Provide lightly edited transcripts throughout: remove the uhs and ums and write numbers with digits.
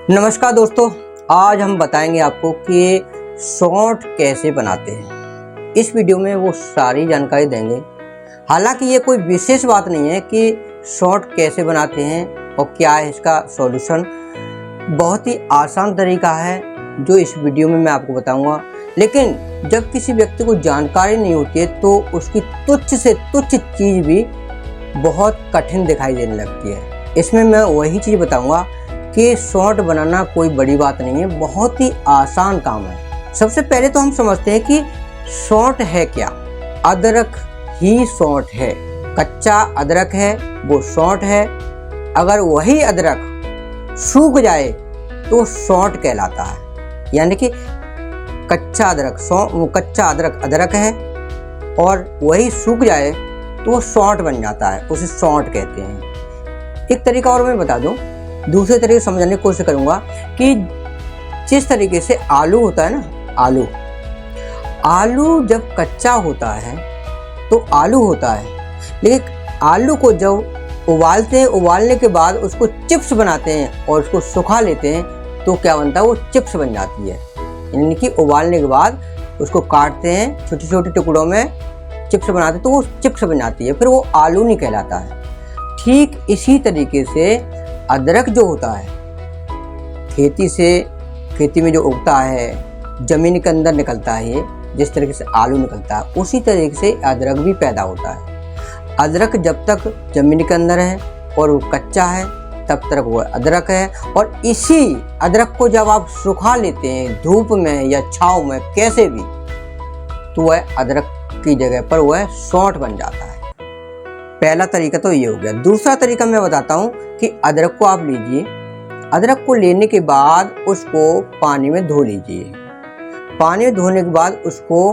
नमस्कार दोस्तों, आज हम बताएंगे आपको कि शॉर्ट कैसे बनाते हैं। इस वीडियो में वो सारी जानकारी देंगे। हालांकि ये कोई विशेष बात नहीं है कि शॉर्ट कैसे बनाते हैं और क्या है इसका सॉल्यूशन। बहुत ही आसान तरीका है जो इस वीडियो में मैं आपको बताऊंगा। लेकिन जब किसी व्यक्ति को जानकारी नहीं होती है तो उसकी तुच्छ से तुच्छ चीज़ भी बहुत कठिन दिखाई देने लगती है। इसमें मैं वही चीज़ बताऊँगा कि शॉर्ट बनाना कोई बड़ी बात नहीं है, बहुत ही आसान काम है। सबसे पहले तो हम समझते हैं कि शॉर्ट है क्या। अदरक ही शॉर्ट है। कच्चा अदरक है वो शॉर्ट है। अगर वही अदरक सूख जाए तो शॉर्ट कहलाता है। यानी कि कच्चा अदरक अदरक है और वही सूख जाए तो वो शॉर्ट बन जाता है, उसे शॉर्ट कहते हैं। एक तरीका और मैं बता दूं, दूसरे तरीके से समझाने की कोशिश करूंगा कि जिस तरीके से आलू होता है ना, आलू जब कच्चा होता है तो आलू होता है, लेकिन आलू को जब उबालते हैं, उबालने के बाद उसको चिप्स बनाते हैं और उसको सुखा लेते हैं तो क्या बनता है, वो चिप्स बन जाती है। यानी कि उबालने के बाद उसको काटते हैं, छोटे छोटे टुकड़ों में चिप्स बनाते हैं तो वो चिप्स बन जाती है, फिर वो आलू नहीं कहलाता है। ठीक इसी तरीके से अदरक जो होता है खेती में जो उगता है, ज़मीन के अंदर निकलता है, ये जिस तरीके से आलू निकलता है उसी तरीके से अदरक भी पैदा होता है। अदरक जब तक ज़मीन के अंदर है और वो कच्चा है तब तक वो अदरक है, और इसी अदरक को जब आप सुखा लेते हैं धूप में या छाँव में कैसे भी, तो वह अदरक की जगह पर वह शॉर्ट बन जाता है। पहला तरीका तो ये हो गया। दूसरा तरीका मैं बताता हूँ कि अदरक को आप लीजिए, अदरक को लेने के बाद उसको पानी में धो लीजिए। पानी में धोने के बाद उसको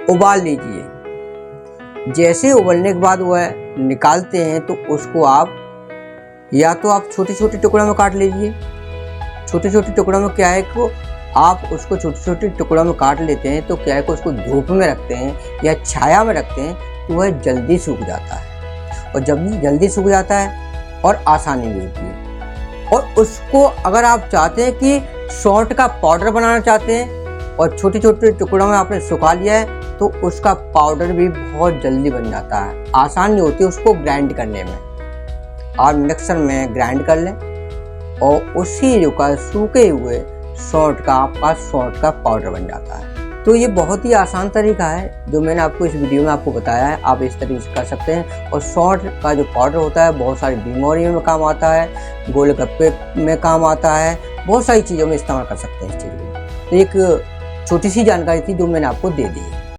उबाल लीजिए। जैसे उबलने के बाद वह निकालते हैं तो उसको आप या तो आप छोटे छोटे टुकड़ों में काट लीजिए। छोटे छोटे टुकड़ों में क्या है कि आप उसको छोटे छोटे टुकड़ों में काट लेते हैं तो क्या है कि उसको धूप में रखते हैं या छाया में रखते हैं तो वह जल्दी सूख जाता है, और जब जल्दी सूख जाता है और आसानी भी होती है। और उसको अगर आप चाहते हैं कि शॉर्ट का पाउडर बनाना चाहते हैं और छोटे छोटे टुकड़ों में आपने सुखा लिया है तो उसका पाउडर भी बहुत जल्दी बन जाता है। आसानी होती है उसको ग्राइंड करने में। आप मिक्सर में ग्राइंड कर लें और उसी जो का सूखे हुए शॉर्ट का आपका शॉर्ट का पाउडर बन जाता है। तो ये बहुत ही आसान तरीका है जो मैंने आपको इस वीडियो में आपको बताया है। आप इस तरीके से कर सकते हैं। और शॉर्ट का जो पाउडर होता है बहुत सारी बीमारियों में काम आता है, गोलगप्पे में काम आता है, बहुत सारी चीज़ों में इस्तेमाल कर सकते हैं इस चीज़ को। तो एक छोटी सी जानकारी थी जो मैंने आपको दे दी है।